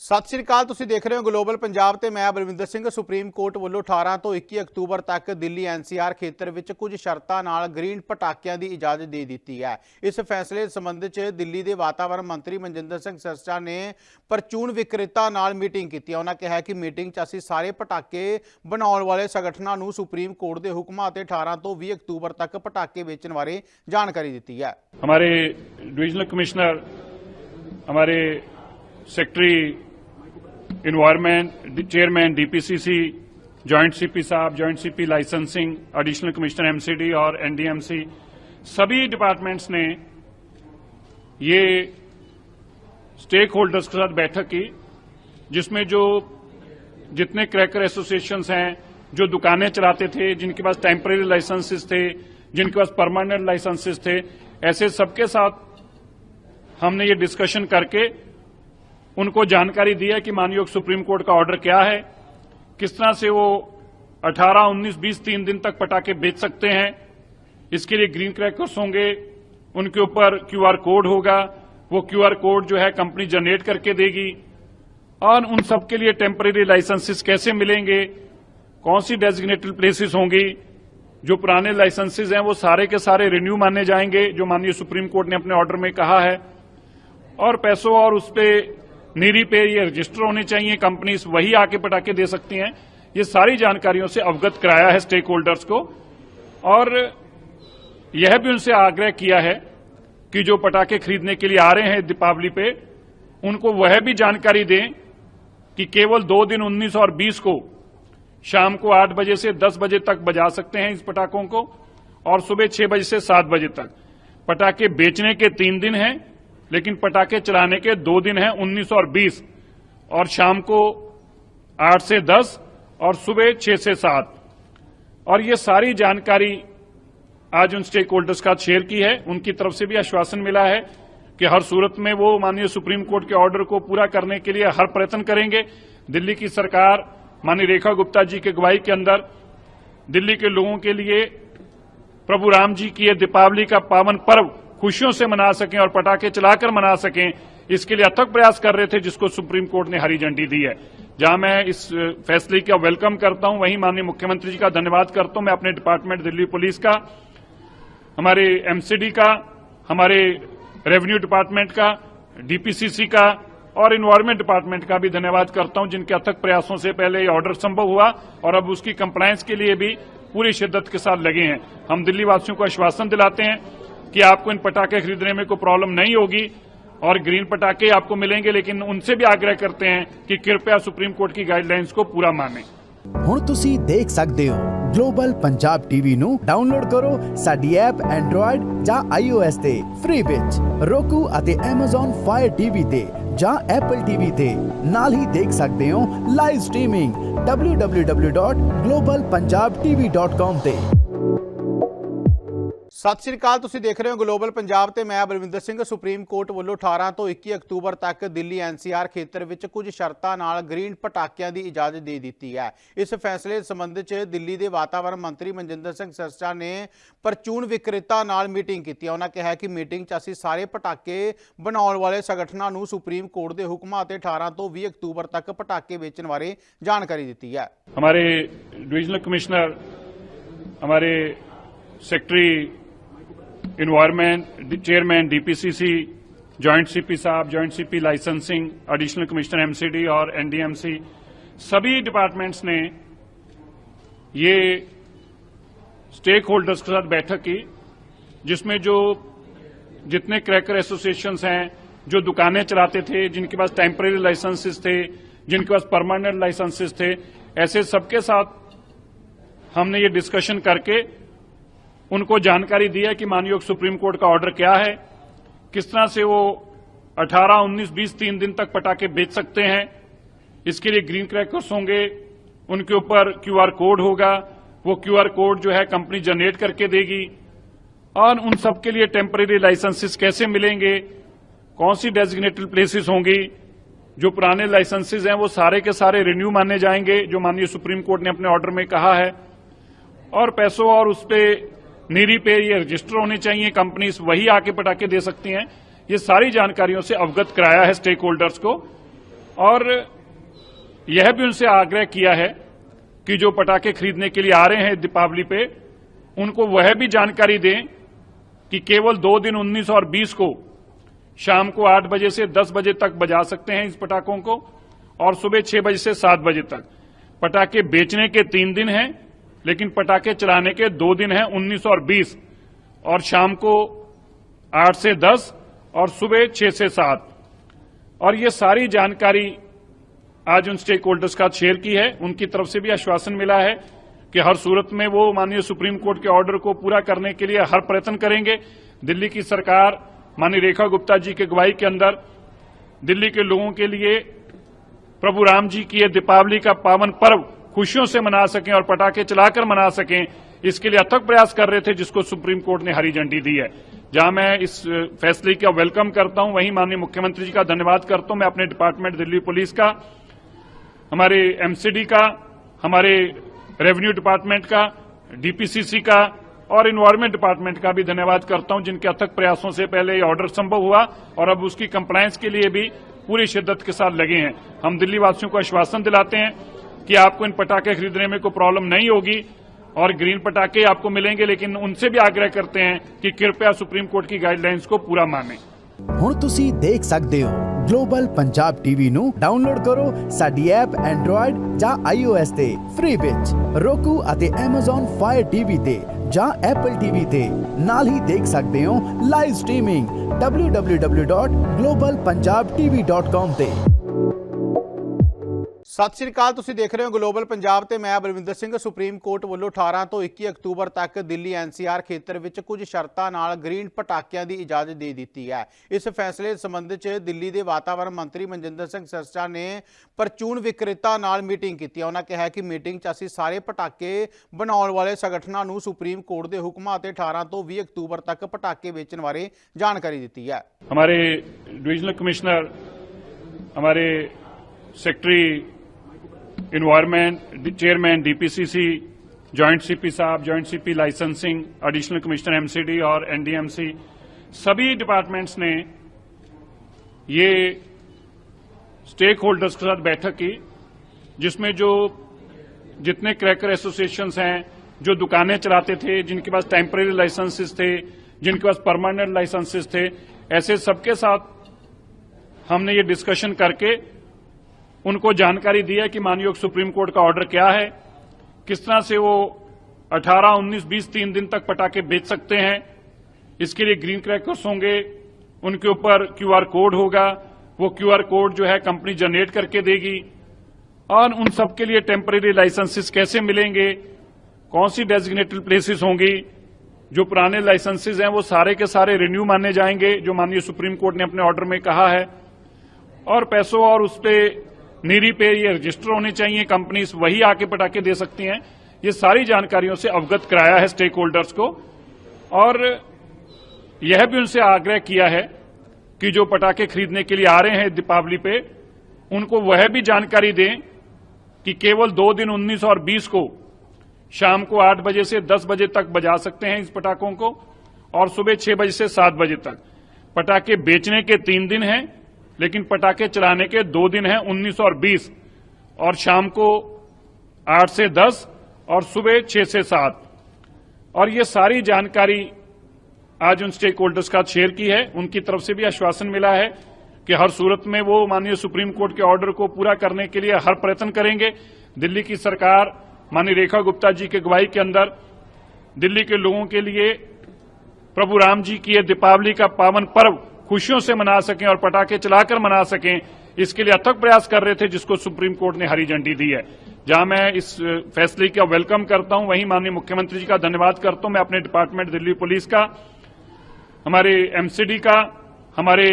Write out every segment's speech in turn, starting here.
ਸਤਿ ਸ੍ਰੀ ਅਕਾਲ। ਤੁਸੀਂ ਦੇਖ ਰਹੇ ਹੋ ਗਲੋਬਲ ਪੰਜਾਬ ਤੇ ਮੈਂ ਬਲਵਿੰਦਰ ਸਿੰਘ। ਸੁਪਰੀਮ ਕੋਰਟ ਵੱਲੋਂ 18 ਤੋਂ 21 ਅਕਤੂਬਰ ਤੱਕ ਦਿੱਲੀ ਐਨਸੀਆਰ ਖੇਤਰ ਵਿੱਚ ਕੁਝ ਸ਼ਰਤਾਂ ਨਾਲ ਗ੍ਰੀਨ ਪਟਾਕਿਆਂ ਦੀ ਇਜਾਜ਼ਤ ਦੇ ਦਿੱਤੀ ਹੈ। ਇਸ ਫੈਸਲੇ ਸੰਬੰਧ 'ਚ ਦਿੱਲੀ ਦੇ ਵਾਤਾਵਰਣ ਮੰਤਰੀ ਮਨਜਿੰਦਰ ਸਿੰਘ ਸਿਰਸਾ ਨੇ ਪਰਚੂਨ ਵਿਕਰੇਤਾ ਨਾਲ ਮੀਟਿੰਗ ਕੀਤੀ। ਉਹਨਾਂ ਕਿਹਾ ਕਿ ਮੀਟਿੰਗ 'ਚ ਅਸੀਂ ਸਾਰੇ ਪਟਾਕੇ ਬਣਾਉਣ ਵਾਲੇ ਸੰਗਠਨਾਂ ਨੂੰ ਸੁਪਰੀਮ ਕੋਰਟ ਦੇ ਹੁਕਮਾਂ ਅਤੇ 18 ਤੋਂ 20 ਅਕਤੂਬਰ ਤੱਕ ਪਟਾਕੇ ਵੇਚਣ ਬਾਰੇ ਜਾਣਕਾਰੀ ਦਿੱਤੀ ਹੈ। हमारे डिविजनल कमिश्नर, हमारे secretary environment, chairman DPCC, joint CP साहब, joint CP licensing, additional commissioner MCD और एनडीएमसी, सभी डिपार्टमेंट्स ने ये स्टेक होल्डर्स के साथ बैठक की, जिसमें जो जितने क्रैकर एसोसिएशंस हैं, जो दुकानें चलाते थे, जिनके पास टेम्परेरी लाइसेंसेस थे, जिनके पास परमानेंट लाइसेंसेस थे, ऐसे सबके साथ हमने ये डिस्कशन करके उनको जानकारी दी है कि माननीय सुप्रीम कोर्ट का ऑर्डर क्या है, किस तरह से वो 18, 19, 20, 3 दिन तक पटाखे बेच सकते हैं। इसके लिए ग्रीन क्रैकर्स होंगे, उनके ऊपर क्यूआर कोड होगा, वो क्यूआर कोड जो है कंपनी जनरेट करके देगी, और उन सबके लिए टेम्परेरी लाइसेंसेस कैसे मिलेंगे, कौन सी डेजिग्नेटेड प्लेसेस होंगी। जो पुराने लाइसेंसेज हैं वो सारे के सारे रिन्यू माने जाएंगे, जो माननीय सुप्रीम कोर्ट ने अपने ऑर्डर में कहा है, और पैसों और उस पे नीरी पे ये रजिस्टर होने चाहिए, कंपनीज वही आके पटाखे दे सकती हैं। ये सारी जानकारियों से अवगत कराया है स्टेक होल्डर्स को, और यह भी उनसे आग्रह किया है कि जो पटाखे खरीदने के लिए आ रहे हैं दीपावली पे, उनको वह भी जानकारी दें कि केवल 2 दिन 19 और 20 को शाम को 8 बजे से 10 बजे तक बजा सकते हैं इस पटाखों को, और सुबह 6 बजे से 7 बजे तक। पटाखे बेचने के 3 दिन हैं, लेकिन पटाखे चलाने के 2 दिन हैं, 19 और 20, और शाम को 8 से 10 और सुबह 6 से 7। और ये सारी जानकारी आज उन स्टेक होल्डर्स का शेयर की है। उनकी तरफ से भी आश्वासन मिला है कि हर सूरत में वो माननीय सुप्रीम कोर्ट के ऑर्डर को पूरा करने के लिए हर प्रयत्न करेंगे। दिल्ली की सरकार माननीय रेखा गुप्ता जी की अगुवाई के अंदर दिल्ली के लोगों के लिए प्रभु राम जी की ये दीपावली का पावन पर्व खुशियों से मना सकें और पटाखे चलाकर मना सकें, इसके लिए अथक प्रयास कर रहे थे, जिसको सुप्रीम कोर्ट ने हरी झंडी दी है। जहां मैं इस फैसले का वेलकम करता हूं, वहीं माननीय मुख्यमंत्री जी का धन्यवाद करता हूं। मैं अपने डिपार्टमेंट दिल्ली पुलिस का, हमारे एमसीडी का, हमारे रेवेन्यू डिपार्टमेंट का, डीपीसीसी का और इन्वायरमेंट डिपार्टमेंट का भी धन्यवाद करता हूं, जिनके अथक प्रयासों से पहले ये ऑर्डर संभव हुआ, और अब उसकी कंप्लायंस के लिए भी पूरी शिद्दत के साथ लगे हैं। हम दिल्ली वासियों को आश्वासन दिलाते हैं कि आपको इन पटाखे खरीदने में कोई प्रॉब्लम नहीं होगी, और ग्रीन पटाखे आपको मिलेंगे, लेकिन उनसे भी आग्रह करते हैं कि कृपया सुप्रीम कोर्ट की गाइडलाइंस को पूरा मानें। ਹੁਣ ਤੁਸੀਂ ਦੇਖ ਸਕਦੇ ਹੋ ਗਲੋਬਲ ਪੰਜਾਬ ਟੀਵੀ ਨੂੰ ਡਾਊਨਲੋਡ ਕਰੋ ਸਾਡੀ ਐਪ ਐਂਡਰੋਇਡ ਜਾਂ iOS ਤੇ ਫ੍ਰੀ ਵਿੱਚ, roku ਅਤੇ Amazon Fire TV ਤੇ ਜਾਂ Apple TV ਤੇ। ਨਾਲ ਹੀ ਦੇਖ ਸਕਦੇ ਹੋ ਲਾਈਵ ਸਟ੍ਰੀਮਿੰਗ www.globalpunjabtv.com ਤੇ। ਸਤਿ ਸ੍ਰੀ ਅਕਾਲ। ਤੁਸੀਂ ਦੇਖ ਰਹੇ ਹੋ ਗਲੋਬਲ ਪੰਜਾਬ ਤੇ ਮੈਂ ਬਲਵਿੰਦਰ ਸਿੰਘ। ਸੁਪਰੀਮ ਕੋਰਟ ਵੱਲੋਂ 18 ਤੋਂ 21 ਅਕਤੂਬਰ ਤੱਕ ਦਿੱਲੀ ਐਨਸੀਆਰ ਖੇਤਰ ਵਿੱਚ ਕੁਝ ਸ਼ਰਤਾਂ ਨਾਲ ਗ੍ਰੀਨ ਪਟਾਕਿਆਂ ਦੀ ਇਜਾਜ਼ਤ ਦੇ ਦਿੱਤੀ ਹੈ। ਇਸ ਫੈਸਲੇ ਸੰਬੰਧ 'ਚ ਦਿੱਲੀ ਦੇ ਵਾਤਾਵਰਣ ਮੰਤਰੀ ਮਨਜਿੰਦਰ ਸਿੰਘ ਸਿਰਸਾ ਨੇ ਪਰਚੂਨ ਵਿਕਰੇਤਾ ਨਾਲ ਮੀਟਿੰਗ ਕੀਤੀ। ਉਹਨਾਂ ਕਿਹਾ ਕਿ ਮੀਟਿੰਗ 'ਚ ਅਸੀਂ ਸਾਰੇ ਪਟਾਕੇ ਬਣਾਉਣ ਵਾਲੇ ਸੰਗਠਨਾਂ ਨੂੰ ਸੁਪਰੀਮ ਕੋਰਟ ਦੇ ਹੁਕਮਾਂ ਅਤੇ 18 ਤੋਂ 20 ਅਕਤੂਬਰ ਤੱਕ ਪਟਾਕੇ ਵੇਚਣ ਬਾਰੇ ਜਾਣਕਾਰੀ ਦਿੱਤੀ ਹੈ। हमारे डिविजनल कमिश्नर, हमारे secretary environment, chairman DPCC, joint CP साहब, joint CP licensing, additional commissioner MCD और एनडीएमसी, सभी डिपार्टमेंट्स ने ये स्टेक होल्डर्स के साथ बैठक की, जिसमें जो जितने क्रैकर एसोसिएशंस हैं, जो दुकानें चलाते थे, जिनके पास टेम्परेरी लाइसेंसेस थे, जिनके पास परमानेंट लाइसेंसेस थे, ऐसे सबके साथ हमने ये डिस्कशन करके उनको जानकारी दी है कि माननीय सुप्रीम कोर्ट का ऑर्डर क्या है, किस तरह से वो 18, 19, 20, 3 दिन तक पटाखे बेच सकते हैं। इसके लिए ग्रीन क्रैकर्स होंगे, उनके ऊपर क्यूआर कोड होगा, वो क्यूआर कोड जो है कंपनी जनरेट करके देगी, और उन सबके लिए टेम्परेरी लाइसेंसेस कैसे मिलेंगे, कौन सी डेजिग्नेटेड प्लेसेस होंगी। जो पुराने लाइसेंसेज हैं वो सारे के सारे रिन्यू माने जाएंगे, जो माननीय सुप्रीम कोर्ट ने अपने ऑर्डर में कहा है, और पैसों और उस पे नीरी पे ये रजिस्टर होने चाहिए, कंपनीज वही आके पटाखे दे सकती हैं। ये सारी जानकारियों से अवगत कराया है स्टेक होल्डर्स को, और यह भी उनसे आग्रह किया है कि जो पटाखे खरीदने के लिए आ रहे हैं दीपावली पे, उनको वह भी जानकारी दें कि केवल 2 दिन 19 और 20 को शाम को 8 बजे से 10 बजे तक बजा सकते हैं इस पटाखों को, और सुबह 6 बजे से 7 बजे तक। पटाखे बेचने के 3 दिन हैं, लेकिन पटाखे चलाने के 2 दिन हैं, 19 और 20, और शाम को 8 से 10 और सुबह 6 से 7। और ये सारी जानकारी आज उन स्टेक होल्डर्स का शेयर की है। उनकी तरफ से भी आश्वासन मिला है कि हर सूरत में वो माननीय सुप्रीम कोर्ट के ऑर्डर को पूरा करने के लिए हर प्रयत्न करेंगे। दिल्ली की सरकार माननीय रेखा गुप्ता जी की अगुवाई के अंदर दिल्ली के लोगों के लिए प्रभु राम जी की ये दीपावली का पावन पर्व खुशियों से मना सकें और पटाखे चलाकर मना सकें, इसके लिए अथक प्रयास कर रहे थे, जिसको सुप्रीम कोर्ट ने हरी झंडी दी है। जहां मैं इस फैसले का वेलकम करता हूं, वहीं माननीय मुख्यमंत्री जी का धन्यवाद करता हूं। मैं अपने डिपार्टमेंट दिल्ली पुलिस का, हमारे एमसीडी का, हमारे रेवेन्यू डिपार्टमेंट का, डीपीसीसी का और एनवायरमेंट डिपार्टमेंट का भी धन्यवाद करता हूं, जिनके अथक प्रयासों से पहले ये ऑर्डर संभव हुआ और अब उसकी कंप्लायंस के लिए भी पूरी शिद्दत के साथ लगे हैं। हम दिल्ली वासियों को आश्वासन दिलाते हैं कि आपको इन पटाखे खरीदने में कोई प्रॉब्लम नहीं होगी और ग्रीन पटाखे आपको मिलेंगे, लेकिन उनसे भी आग्रह करते हैं कि कृपया सुप्रीम कोर्ट की गाइडलाइंस को पूरा मानें। ਹੁਣ ਤੁਸੀਂ ਦੇਖ ਸਕਦੇ ਹੋ ਗਲੋਬਲ ਪੰਜਾਬ ਟੀਵੀ ਨੂੰ ਡਾਊਨਲੋਡ ਕਰੋ ਸਾਡੀ ਐਪ ਐਂਡਰੋਇਡ ਜਾਂ iOS ਤੇ ਫ੍ਰੀ ਵਿੱਚ roku ਅਤੇ Amazon Fire TV ਤੇ ਜਾਂ Apple TV ਤੇ ਨਾਲ ਹੀ ਦੇਖ ਸਕਦੇ ਹੋ ਲਾਈਵ ਸਟ੍ਰੀਮਿੰਗ www.globalpunjabtv.com ਤੇ। ਸਤਿ ਸ਼੍ਰੀ ਅਕਾਲ, ਤੁਸੀਂ ਦੇਖ ਰਹੇ ਹੋ ਗਲੋਬਲ ਪੰਜਾਬ ਤੇ ਮੈਂ ਬਲਵਿੰਦਰ ਸਿੰਘ। ਸੁਪਰੀਮ ਕੋਰਟ ਵੱਲੋਂ 18 ਤੋਂ 21 ਅਕਤੂਬਰ ਤੱਕ ਦਿੱਲੀ NCR ਖੇਤਰ ਵਿੱਚ ਕੁਝ ਸ਼ਰਤਾਂ ਨਾਲ ਗ੍ਰੀਨ ਪਟਾਕਿਆਂ ਦੀ ਇਜਾਜ਼ਤ ਦੇ ਦਿੱਤੀ ਹੈ। ਇਸ ਫੈਸਲੇ ਦੇ ਸੰਬੰਧ 'ਚ ਦਿੱਲੀ ਦੇ ਵਾਤਾਵਰਣ ਮੰਤਰੀ ਮਨਜਿੰਦਰ ਸਿੰਘ ਸਿਰਸਾ ਨੇ ਪਰਚੂਨ ਵਿਕਰੇਤਾ ਨਾਲ ਮੀਟਿੰਗ ਕੀਤੀ। ਉਹਨਾਂ ਕਿਹਾ ਕਿ ਮੀਟਿੰਗ 'ਚ ਅਸੀਂ ਸਾਰੇ ਪਟਾਕੇ ਬਣਾਉਣ ਵਾਲੇ ਸੰਗਠਨਾਂ ਨੂੰ ਸੁਪਰੀਮ ਕੋਰਟ ਦੇ ਹੁਕਮਾਂ ਅਤੇ 18 ਤੋਂ 20 ਅਕਤੂਬਰ ਤੱਕ ਪਟਾਕੇ ਵੇਚਣ ਬਾਰੇ ਜਾਣਕਾਰੀ ਦਿੱਤੀ ਹੈ। हमारे डिवीजनल कमिश्नर, हमारे secretary environment, chairman DPCC, joint CP साहब, joint CP licensing, additional commissioner MCD और एनडीएमसी, सभी डिपार्टमेंट्स ने ये स्टेक होल्डर्स के साथ बैठक की, जिसमें जो जितने क्रैकर एसोसिएशंस हैं, जो दुकानें चलाते थे, जिनके पास टेम्परेरी लाइसेंसेस थे, जिनके पास परमानेंट लाइसेंसेस थे, ऐसे सबके साथ हमने ये डिस्कशन करके उनको जानकारी दी है कि माननीय सुप्रीम कोर्ट का ऑर्डर क्या है, किस तरह से वो 18, 19, 20 3 दिन तक पटाखे बेच सकते हैं। इसके लिए ग्रीन क्रैकर्स होंगे, उनके ऊपर क्यूआर कोड होगा, वो क्यूआर कोड जो है कंपनी जनरेट करके देगी, और उन सब के लिए टेम्परेरी लाइसेंसेस कैसे मिलेंगे, कौन सी डेजिग्नेटेड प्लेसेस होंगी, जो पुराने लाइसेंसेस हैं वो सारे के सारे रिन्यू माने जाएंगे, जो माननीय सुप्रीम कोर्ट ने अपने ऑर्डर में कहा है, और पैसों और उस पे नीरी पे ये रजिस्टर होने चाहिए, कंपनीज वही आके पटाखे दे सकती हैं। ये सारी जानकारियों से अवगत कराया है स्टेक होल्डर्स को, और यह भी उनसे आग्रह किया है कि जो पटाखे खरीदने के लिए आ रहे हैं दीपावली पे, उनको वह भी जानकारी दें कि केवल 2 दिन 19 और 20 को शाम को 8 बजे से 10 बजे तक बजा सकते हैं इस पटाखों को, और सुबह 6 बजे से 7 बजे तक। पटाखे बेचने के 3 दिन हैं, लेकिन पटाखे चलाने के 2 दिन हैं, 19 और 20, और शाम को 8 से 10 और सुबह 6 से 7। और ये सारी जानकारी आज उन स्टेक होल्डर्स का शेयर की है। उनकी तरफ से भी आश्वासन मिला है कि हर सूरत में वो माननीय सुप्रीम कोर्ट के ऑर्डर को पूरा करने के लिए हर प्रयत्न करेंगे। दिल्ली की सरकार माननीय रेखा गुप्ता जी की अगुवाई के अंदर दिल्ली के लोगों के लिए प्रभु राम जी की ये दीपावली का पावन पर्व खुशियों से मना सकें और पटाखे चलाकर मना सकें, इसके लिए अथक प्रयास कर रहे थे, जिसको सुप्रीम कोर्ट ने हरी झंडी दी है। जहां मैं इस फैसले का वेलकम करता हूं, वहीं माननीय मुख्यमंत्री जी का धन्यवाद करता हूं। मैं अपने डिपार्टमेंट दिल्ली पुलिस का, हमारे एमसीडी का, हमारे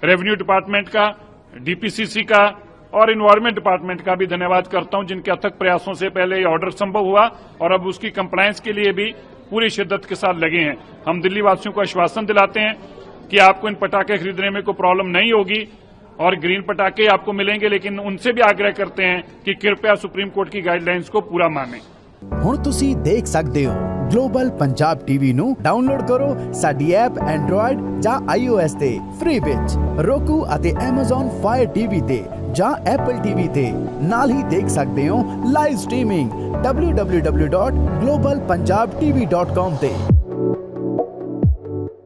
रेवेन्यू डिपार्टमेंट का, डीपीसीसी का और एनवायरमेंट डिपार्टमेंट का भी धन्यवाद करता हूं, जिनके अथक प्रयासों से पहले ये ऑर्डर संभव हुआ और अब उसकी कंप्लायंस के लिए भी पूरी शिद्दत के साथ लगे हैं। हम दिल्ली वासियों को आश्वासन दिलाते हैं कि आपको इन पटाखे खरीदने में कोई प्रॉब्लम नहीं होगी और ग्रीन पटाखे आपको मिलेंगे, लेकिन उनसे भी आग्रह करते हैं कि कृपया सुप्रीम कोर्ट की गाइडलाइंस को पूरा मानें। ਹੁਣ ਤੁਸੀਂ ਦੇਖ ਸਕਦੇ ਹੋ ਗਲੋਬਲ ਪੰਜਾਬ ਟੀਵੀ ਨੂੰ ਡਾਊਨਲੋਡ ਕਰੋ ਸਾਡੀ ਐਪ ਐਂਡਰੋਇਡ ਜਾਂ iOS ਤੇ ਫ੍ਰੀ ਵਿੱਚ roku ਅਤੇ Amazon Fire TV ਤੇ ਜਾਂ Apple TV ਤੇ। ਨਾਲ ਹੀ ਦੇਖ ਸਕਦੇ ਹੋ ਲਾਈਵ ਸਟ੍ਰੀਮਿੰਗ www.globalpunjabtv.com ਤੇ।